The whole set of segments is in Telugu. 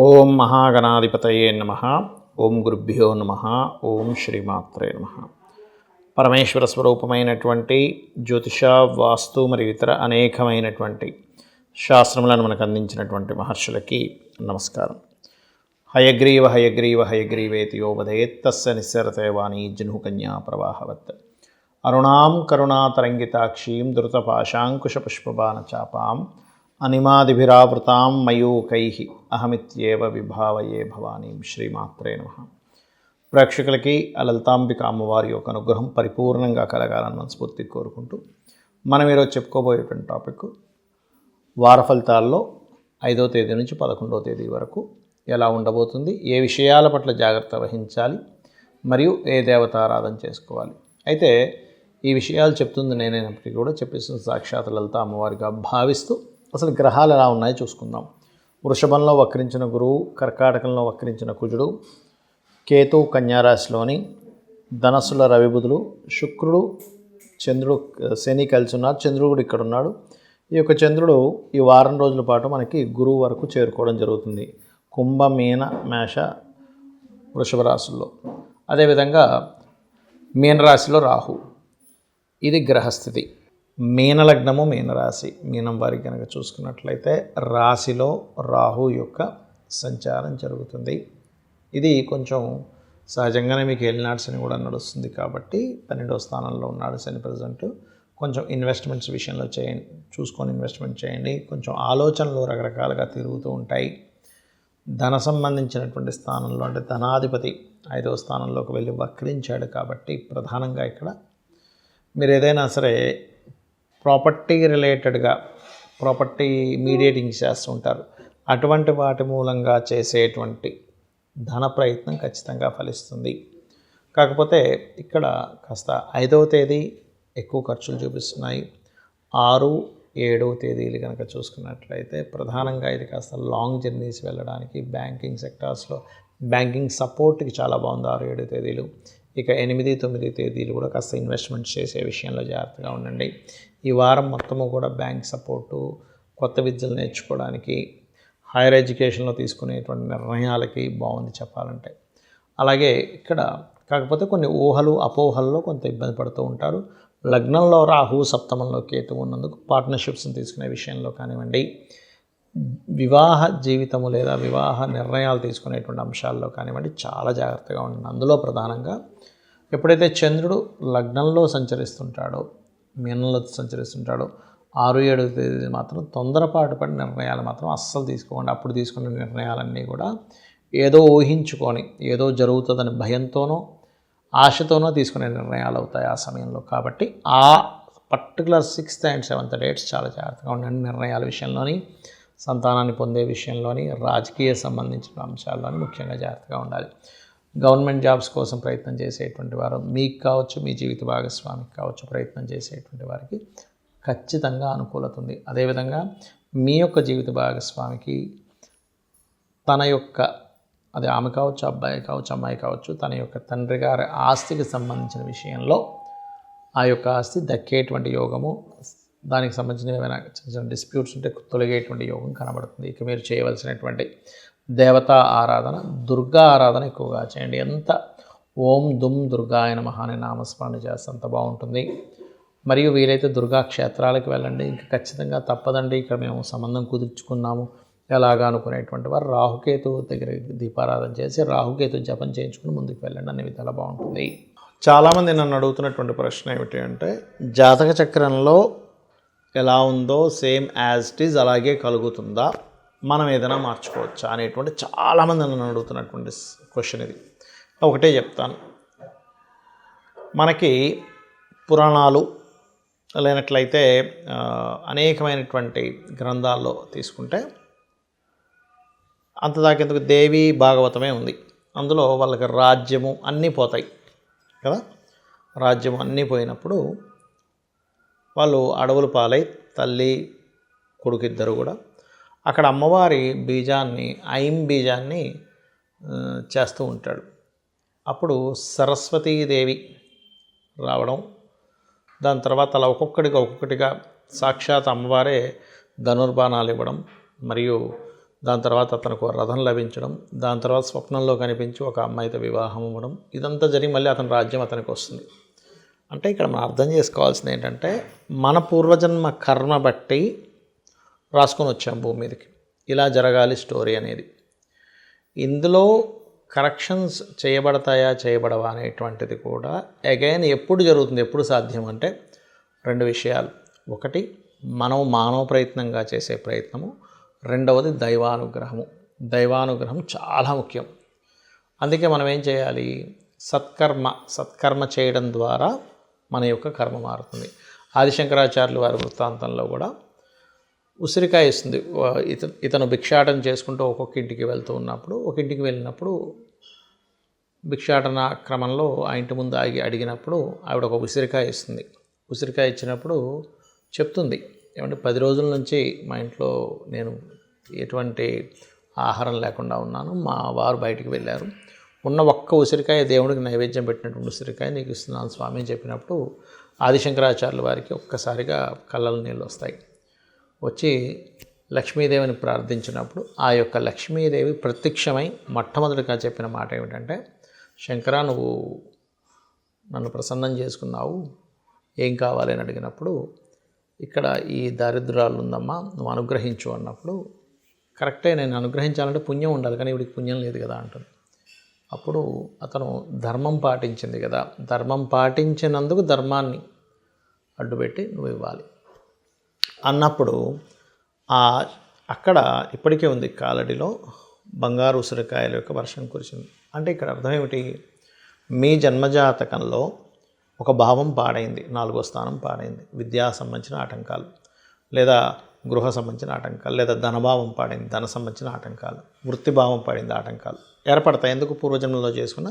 ఓం మహాగణాధిపతయే నమః. ఓం గురుభ్యో నమః. ఓం శ్రీమాత్రే నమః. పరమేశ్వర స్వరూపమైనటువంటి జ్యోతిష, వాస్తు మరియు ఇతర అనేకమైనటువంటి శాస్త్రములను మనకు అందించినటువంటి మహర్షులకి నమస్కారం. హయగ్రీవ హయగ్రీవ హయగ్రీవేతి యో వదేత్ తస్య నిస్సరతే వాణీ జహ్నుకన్యా ప్రవాహవత్. అరుణాం కరుణాతరంగితాక్షీం ధృతపాశాంకుశపుష్పబాణచాపాం అనిమాదిభిరావృతాం మయూకైః అహమిత్యేవ విభావయే భవానీం. శ్రీమాత్రే నమః. ప్రేక్షకులకి లలితాంబిక అమ్మవారి యొక్క అనుగ్రహం పరిపూర్ణంగా కలగాలని మనస్ఫూర్తి కోరుకుంటూ మనం ఈరోజు చెప్పుకోబోయేటువంటి టాపిక్ వార ఫలితాల్లో 5వ తేదీ నుంచి 11వ తేదీ వరకు ఎలా ఉండబోతుంది, ఏ విషయాల పట్ల జాగ్రత్త వహించాలి, మరియు ఏ దేవతారాధన చేసుకోవాలి. అయితే ఈ విషయాలు చెప్తుంది నేనైనప్పటికీ కూడా చెప్పేసిన సాక్షాత్ లలిత అమ్మవారిగా భావిస్తూ అసలు గ్రహాలు ఎలా ఉన్నాయో చూసుకుందాం. వృషభంలో వక్రించిన గురువు, కర్కాటకంలో వక్రించిన కుజుడు, కేతు కన్యారాశిలోని, ధనస్సుల రవిబుధులు, శుక్రుడు, చంద్రుడు, శని కలిసి ఉన్నారు. చంద్రుడు కూడా ఇక్కడ ఉన్నాడు. ఈ యొక్క చంద్రుడు ఈ వారం రోజుల పాటు మనకి గురువు వరకు చేరుకోవడం జరుగుతుంది. కుంభ, మీన, మేష, వృషభ రాశుల్లో. అదేవిధంగా మీనరాశిలో రాహు. ఇది గ్రహస్థితి. మీనలగ్నము, మీనరాశి. మీనం వారికి కనుక చూసుకున్నట్లయితే రాశిలో రాహు యొక్క సంచారం జరుగుతుంది. ఇది కొంచెం సహజంగానే మీకు ఏలినాడు శని కూడా నడుస్తుంది కాబట్టి 12వ స్థానంలో ఉన్నాడు శని ప్రజెంట్. కొంచెం ఇన్వెస్ట్మెంట్స్ విషయంలో చూసుకొని ఇన్వెస్ట్మెంట్ చేయండి. కొంచెం ఆలోచనలు రకరకాలుగా తిరుగుతూ ఉంటాయి. ధన సంబంధించినటువంటి స్థానంలో అంటే ధనాధిపతి 5వ స్థానంలోకి వెళ్ళి వక్రించాడు కాబట్టి ప్రధానంగా ఇక్కడ మీరు ఏదైనా సరే ప్రాపర్టీ రిలేటెడ్గా ప్రాపర్టీ మీడియేటింగ్ చేస్తూ ఉంటారు. అటువంటి వాటి మూలంగా చేసేటువంటి ధన ప్రయత్నం ఖచ్చితంగా ఫలిస్తుంది. కాకపోతే ఇక్కడ కాస్త 5వ తేదీ ఎక్కువ ఖర్చులు చూపిస్తున్నాయి. 6, 7వ తేదీలు కనుక చూసుకున్నట్లయితే ప్రధానంగా ఇది కాస్త లాంగ్ జర్నీస్ వెళ్ళడానికి బ్యాంకింగ్ సెక్టార్స్లో బ్యాంకింగ్ సపోర్ట్కి చాలా బాగుంది 6, 7 తేదీలు. ఇక 8, 9 తేదీలు కూడా కాస్త ఇన్వెస్ట్మెంట్స్ చేసే విషయంలో జాగ్రత్తగా ఉండండి. ఈ వారం మొత్తము కూడా బ్యాంక్ సపోర్టు, కొత్త విద్యలు నేర్చుకోవడానికి, హైయర్ ఎడ్యుకేషన్లో తీసుకునేటువంటి నిర్ణయాలకి బాగుంది చెప్పాలంటే. అలాగే ఇక్కడ కాకపోతే కొన్ని ఊహలు అపోహల్లో కొంత ఇబ్బంది పడుతూ ఉంటారు. లగ్నంలో రాహు, సప్తమంలో కేతు ఉన్నందుకు పార్ట్నర్షిప్స్ని తీసుకునే విషయంలో కానివ్వండి, వివాహ జీవితము లేదా వివాహ నిర్ణయాలు తీసుకునేటువంటి అంశాల్లో కానివ్వండి చాలా జాగ్రత్తగా ఉండండి. అందులో ప్రధానంగా ఎప్పుడైతే చంద్రుడు లగ్నంలో సంచరిస్తుంటాడో, మీనంలో సంచరిస్తుంటాడో 6, 7 తేదీ మాత్రం తొందరపాటు పడి నిర్ణయాలు మాత్రం అస్సలు తీసుకోండి. అప్పుడు తీసుకునే నిర్ణయాలన్నీ కూడా ఏదో ఊహించుకొని ఏదో జరుగుతుందని భయంతోనో ఆశతోనో తీసుకునే నిర్ణయాలు అవుతాయి ఆ సమయంలో. కాబట్టి ఆ particular 6th and 7th dates చాలా జాగ్రత్తగా ఉండండి. నిర్ణయాల విషయంలోని, సంతానాన్ని పొందే విషయంలోని, రాజకీయ సంబంధించిన అంశాల్లోని ముఖ్యంగా జాగ్రత్తగా ఉండాలి. గవర్నమెంట్ జాబ్స్ కోసం ప్రయత్నం చేసేటువంటి వారు, మీకు కావచ్చు, మీ జీవిత భాగస్వామికి కావచ్చు, ప్రయత్నం చేసేటువంటి వారికి ఖచ్చితంగా అనుకూలత ఉంది. అదేవిధంగా మీ యొక్క జీవిత భాగస్వామికి తన యొక్క అది ఆమె కావచ్చు, అబ్బాయి కావచ్చు, అమ్మాయి కావచ్చు, తన యొక్క తండ్రి గారి ఆస్తికి సంబంధించిన విషయంలో ఆ యొక్క ఆస్తి దక్కేటువంటి యోగము, దానికి సంబంధించిన ఏమైనా చిన్న చిన్న డిస్ప్యూట్స్ ఉంటే తొలగేటువంటి యోగం కనబడుతుంది. ఇక మీరు చేయవలసినటువంటి దేవతా ఆరాధన, దుర్గా ఆరాధన ఎక్కువగా చేయండి. ఎంత ఓం దుమ్ దుర్గాయ నమః అనే నామస్మరణ చేస్తే అంత బాగుంటుంది. మరియు వీలైతే దుర్గా క్షేత్రాలకు వెళ్ళండి. ఇంకా ఖచ్చితంగా తప్పదండి ఇక్కడ మేము సంబంధం కుదుర్చుకున్నాము ఎలాగా అనుకునేటువంటి వారు రాహుకేతు దగ్గర దీపారాధన చేసి రాహుకేతు జపం చేయించుకుని ముందుకు వెళ్ళండి. అన్ని విధాలా బాగుంటుంది. చాలామంది నన్ను అడుగుతున్నటువంటి ప్రశ్న ఏమిటి అంటే, జాతక చక్రంలో ఎలా ఉందో సేమ్ యాజ్ ఇట్ ఈజ్ అలాగే కలుగుతుందా, మనం ఏదైనా మార్చుకోవచ్చా అనేటువంటి చాలామంది నన్ను అడుగుతున్నటువంటి క్వశ్చన్ ఇది. ఒకటే చెప్తాను, మనకి పురాణాలు లేనట్లయితే అనేకమైనటువంటి గ్రంథాల్లో తీసుకుంటే అంతదాకెందుకు దేవి భాగవతమే ఉంది. అందులో వాళ్ళకి రాజ్యము అన్నీ పోతాయి కదా. రాజ్యం అన్నీ పోయినప్పుడు వాళ్ళు అడవుల పాలై తల్లి కొడుకు ఇద్దరు కూడా అక్కడ అమ్మవారి బీజాన్ని, ఐం బీజాన్ని చేస్తూ ఉంటాడు. అప్పుడు సరస్వతీదేవి రావడం, దాని తర్వాత అలా ఒక్కొక్కటిగా సాక్షాత్ అమ్మవారే ధనుర్బాణాలు ఇవ్వడం, మరియు దాని తర్వాత అతనికి ఒక రథం లభించడం, దాని తర్వాత స్వప్నంలో కనిపించి ఒక అమ్మాయితో వివాహం అవ్వడం, ఇదంతా జరిగి మళ్ళీ అతని రాజ్యం అతనికి వస్తుంది. అంటే ఇక్కడ మనం అర్థం చేసుకోవాల్సింది ఏంటంటే, మన పూర్వజన్మ కర్మ బట్టి రాసుకొని వచ్చాం భూమి మీదకి, ఇలా జరగాలి స్టోరీ అనేది. ఇందులో కరెక్షన్స్ చేయబడవా అనేటువంటిది కూడా అగైన్ ఎప్పుడు జరుగుతుంది, ఎప్పుడు సాధ్యం అంటే 2 విషయాలు. ఒకటి మనం మానవ ప్రయత్నంగా చేసే ప్రయత్నము, రెండవది దైవానుగ్రహము. దైవానుగ్రహం చాలా ముఖ్యం. అందుకే మనం ఏం చేయాలి, సత్కర్మ చేయడం ద్వారా మన యొక్క కర్మ మారుతుంది. ఆదిశంకరాచార్యులు వారి వృత్తాంతంలో కూడా ఉసిరికాయ ఇస్తుంది. ఇతను భిక్షాటన చేసుకుంటూ ఒక్కొక్క ఇంటికి వెళ్తూ ఉన్నప్పుడు, ఒక ఇంటికి వెళ్ళినప్పుడు భిక్షాటన క్రమంలో ఆ ఇంటి ముందు అడిగినప్పుడు ఆవిడ ఒక ఉసిరికాయ ఇస్తుంది. ఉసిరికాయ ఇచ్చినప్పుడు చెప్తుంది, ఏమంటే 10 రోజుల నుంచి మా ఇంట్లో నేను ఎటువంటి ఆహారం లేకుండా ఉన్నాను, మా వారు బయటికి వెళ్ళారు, ఉన్న ఒక్క ఉసిరికాయ దేవుడికి నైవేద్యం పెట్టినటువంటి ఉసిరికాయ నీకు ఇస్తున్నాను స్వామి అని చెప్పినప్పుడు ఆదిశంకరాచార్యుల వారికి ఒక్కసారిగా కళ్ళలో నీళ్ళు వస్తాయి. వచ్చి లక్ష్మీదేవిని ప్రార్థించినప్పుడు ఆ యొక్క లక్ష్మీదేవి ప్రత్యక్షమై మొట్టమొదటిగా చెప్పిన మాట ఏమిటంటే, శంకర నువ్వు నన్ను ప్రసన్నం చేసుకున్నావు, ఏం కావాలి అని అడిగినప్పుడు, ఇక్కడ ఈ దారిద్ర్యాలు ఉందమ్మా నువ్వు అనుగ్రహించు అన్నప్పుడు, కరెక్టే నేను అనుగ్రహించాలంటే పుణ్యం ఉండాలి, కానీ ఇవిడికి పుణ్యం లేదు కదా అంటుంది. అప్పుడు అతను ధర్మం పాటించింది కదా, ధర్మం పాటించినందుకు ధర్మాన్ని అడ్డుపెట్టి నువ్వు ఇవ్వాలి అన్నప్పుడు అక్కడ ఇప్పటికే ఉంది కాలడిలో బంగారు ఉసిరికాయల యొక్క వర్షం కురిసింది. అంటే ఇక్కడ అర్థం ఏమిటి, మీ జన్మజాతకంలో ఒక భావం పాడైంది, 4వ స్థానం పాడైంది, విద్యా సంబంధించిన ఆటంకాలు, లేదా గృహ సంబంధించిన ఆటంకాలు, లేదా ధనభావం పాడైంది, ధన సంబంధించిన ఆటంకాలు, వృత్తిభావం పడింది, ఆటంకాలు ఏర్పడతాయి. ఎందుకు, పూర్వజన్మలో చేసుకున్న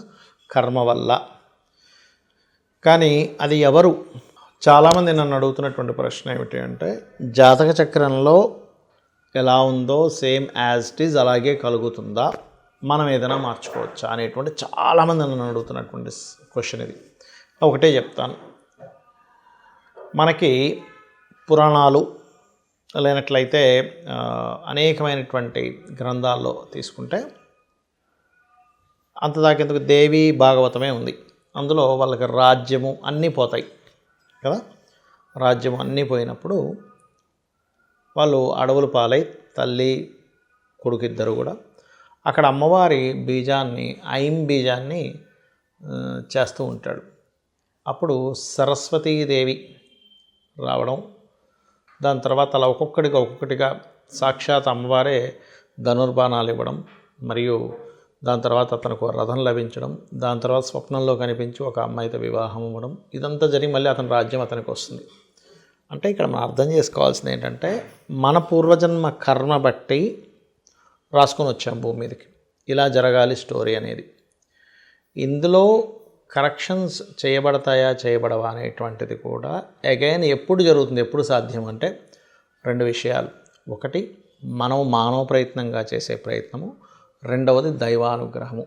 కర్మ వల్ల. కానీ అది ఎవరు, చాలామంది నన్ను అడుగుతున్నటువంటి ప్రశ్న ఏమిటి అంటే, జాతక చక్రంలో ఎలా ఉందో సేమ్ యాజ్ ఇట్ ఈజ్ అలాగే కలుగుతుందా, మనం ఏదైనా మార్చుకోవచ్చా అనేటువంటి చాలామంది నన్ను అడుగుతున్నటువంటి క్వశ్చన్ ఇది. ఒకటే చెప్తాను, మనకి పురాణాలు లేనట్లయితే అనేకమైనటువంటి గ్రంథాల్లో తీసుకుంటే అంతదాకెందుకు దేవి భాగవతమే ఉంది, అందులో వాళ్ళకి రాజ్యము అన్నీ పోతాయి కదా. రాజ్యం అన్నీ పోయినప్పుడు వాళ్ళు అడవుల పాలై తల్లి కొడుకు ఇద్దరు కూడా అక్కడ అమ్మవారి బీజాన్ని, ఐం బీజాన్ని చేస్తూ ఉంటాడు. అప్పుడు సరస్వతీదేవి రావడం, దాని తర్వాత అలా ఒక్కొక్కటిగా సాక్షాత్ అమ్మవారే ధనుర్బాణాలు ఇవ్వడం, మరియు దాని తర్వాత అతనికి ఒక రథం లభించడం, దాని తర్వాత స్వప్నంలో కనిపించి ఒక అమ్మాయితో వివాహం అవ్వడం, ఇదంతా జరిగి మళ్ళీ అతని రాజ్యం అతనికి వస్తుంది. అంటే ఇక్కడ మనం అర్థం చేసుకోవాల్సింది ఏంటంటే, మన పూర్వజన్మ కర్మ బట్టి రాసుకొని వచ్చాం భూమి మీదకి, ఇలా జరగాలి స్టోరీ అనేది. ఇందులో కరెక్షన్స్ చేయబడవా అనేటువంటిది కూడా అగైన్ ఎప్పుడు జరుగుతుంది, ఎప్పుడు సాధ్యం అంటే 2 విషయాలు. ఒకటి మనం మానవ ప్రయత్నంగా చేసే ప్రయత్నము, రెండవది దైవానుగ్రహము.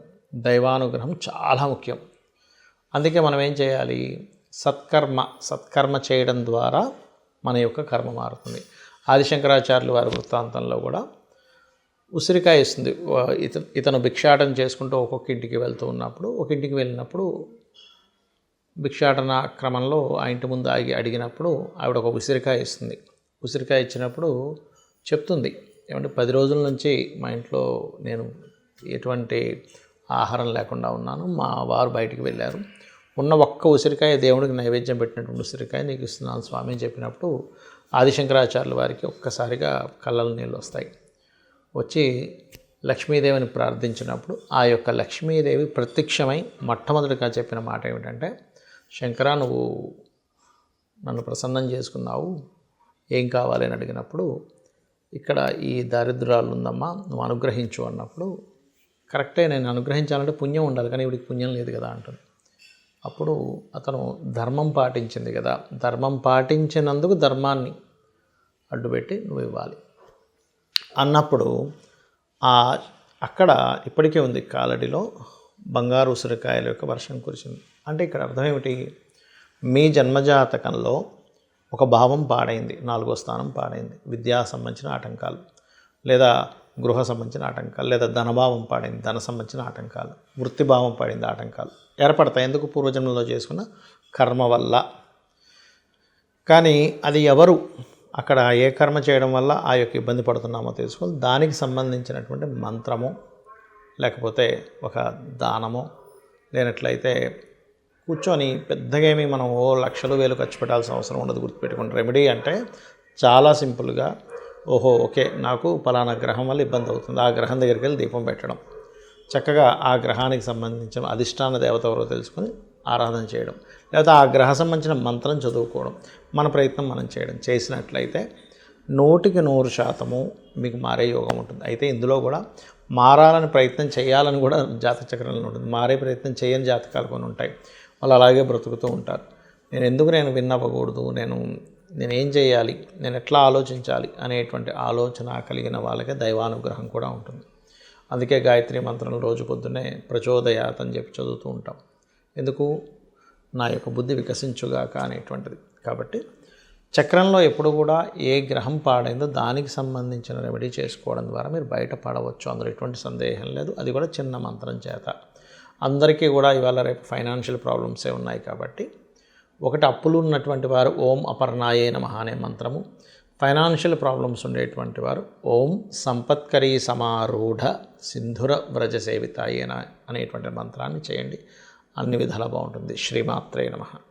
దైవానుగ్రహం చాలా ముఖ్యం. అందుకే మనం ఏం చేయాలి, సత్కర్మ చేయడం ద్వారా మన యొక్క కర్మ మారుతుంది. ఆదిశంకరాచార్యులు వారి వృత్తాంతంలో కూడా ఉసిరికాయ ఇస్తుంది. ఇతను భిక్షాటన చేసుకుంటూ ఒక్కొక్క ఇంటికి వెళ్తూ ఉన్నప్పుడు, ఒక ఇంటికి వెళ్ళినప్పుడు భిక్షాటన క్రమంలో ఆ ఇంటి ముందు అడిగినప్పుడు ఆవిడ ఒక ఉసిరికాయ ఇస్తుంది. ఉసిరికాయ ఇచ్చినప్పుడు చెప్తుంది, ఏమంటే 10 రోజుల నుంచి మా ఇంట్లో నేను ఎటువంటి ఆహారం లేకుండా ఉన్నాను, మా వారు బయటికి వెళ్ళారు, ఉన్న ఒక్క ఉసిరికాయ దేవుడికి నైవేద్యం పెట్టినటువంటి ఉసిరికాయ నీకు ఇస్తున్నాను స్వామి అని చెప్పినప్పుడు ఆదిశంకరాచార్యుల వారికి ఒక్కసారిగా కళ్ళలో నీళ్ళు వస్తాయి. వచ్చి లక్ష్మీదేవిని ప్రార్థించినప్పుడు ఆ యొక్క లక్ష్మీదేవి ప్రత్యక్షమై మొట్టమొదటిగా చెప్పిన మాట ఏమిటంటే, శంకర నువ్వు నన్ను ప్రసన్నం చేసుకున్నావు, ఏం కావాలి అని అడిగినప్పుడు, ఇక్కడ ఈ దారిద్ర్యాలు ఉందమ్మా నువ్వు అనుగ్రహించు అన్నప్పుడు, కరెక్టే నేను అనుగ్రహించాలంటే పుణ్యం ఉండాలి, కానీ ఇవిడికి పుణ్యం లేదు కదా అంటుంది. అప్పుడు అతను ధర్మం పాటించింది కదా, ధర్మం పాటించినందుకు ధర్మాన్ని అడ్డుపెట్టి నువ్వు ఇవ్వాలి అన్నప్పుడు అక్కడ ఇప్పటికే ఉంది కాలడిలో బంగారు ఉసిరికాయల యొక్క వర్షం కురిసింది. అంటే ఇక్కడ అర్థం ఏమిటి, మీ జన్మజాతకంలో ఒక భావం పాడైంది, 4వ స్థానం పాడైంది, విద్యా సంబంధించిన ఆటంకాలు, లేదా గృహ సంబంధించిన ఆటంకాలు, లేదా ధనభావం పాడింది ధన సంబంధించిన ఆటంకాలు, వృత్తిభావం పడింది ఆటంకాలు ఏర్పడతాయి. ఎందుకు? పూర్వజన్మలో చేసుకున్న కర్మ వల్ల. కానీ అది ఎవరు అక్కడ ఏ కర్మ చేయడం వల్ల ఆ యొక్క ఇబ్బంది పడుతున్నామో తెలుసుకోవాలి. దానికి సంబంధించినటువంటి మంత్రము, లేకపోతే ఒక దానము, లేనట్లయితే కూర్చొని పెద్దగా ఏమి మనం లక్షలు వేలు ఖర్చు పెట్టాల్సిన అవసరం ఉండదు. గుర్తుపెట్టుకోండి, రెమెడీ అంటే చాలా సింపుల్గా, ఓకే నాకు పలానా గ్రహం వల్ల ఇబ్బంది అవుతుంది, ఆ గ్రహం దగ్గరికి వెళ్ళి దీపం పెట్టడం, చక్కగా ఆ గ్రహానికి సంబంధించిన అధిష్టాన దేవత ఎవరో తెలుసుకొని ఆరాధన చేయడం, లేదా ఆ గ్రహ సంబంధించిన మంత్రం చదువుకోవడం, మన ప్రయత్నం మనం చేయడం చేసినట్లయితే 100% మీకు మారే యోగం ఉంటుంది. అయితే ఇందులో కూడా మారాలని ప్రయత్నం చేయాలని కూడా జాతక చక్రంలో ఉంటుంది. మారే ప్రయత్నం చేయని జాతకాలు కొన్ని ఉంటాయి. వాళ్ళు అలాగే బ్రతుకుతూ ఉంటారు. నేను విన్నవ్వకూడదు, నేనేం చేయాలి, నేను ఎట్లా ఆలోచించాలి అనేటువంటి ఆలోచన కలిగిన వాళ్ళకే దైవానుగ్రహం కూడా ఉంటుంది. అందుకే గాయత్రి మంత్రం రోజు పొద్దున్నే ప్రచోదయాత్ అని చెప్పి చదువుతూ ఉంటాం. ఎందుకు? నా యొక్క బుద్ధి వికసించుగాక అనేటువంటిది. కాబట్టి చక్రంలో ఎప్పుడు కూడా ఏ గ్రహం పాడైందో దానికి సంబంధించిన రెమెడీ చేసుకోవడం ద్వారా మీరు బయటపడవచ్చు. అందులో ఎటువంటి సందేహం లేదు. అది కూడా చిన్న మంత్రం చేత. అందరికీ కూడా ఇవాళ రేపు ఫైనాన్షియల్ ప్రాబ్లమ్సే ఉన్నాయి కాబట్టి, ఒకటి అప్పులు ఉన్నటువంటి వారు ఓం అపర్ణాయే నమః అనే మంత్రము, ఫైనాన్షియల్ ప్రాబ్లమ్స్ ఉండేటువంటి వారు ఓం సంపత్కరీ సమారూఢ సింధుర వ్రజ సేవితాయేన అనేటువంటి మంత్రాన్ని చేయండి. అన్ని విధాలా బాగుంటుంది. శ్రీమాత్రే నమః.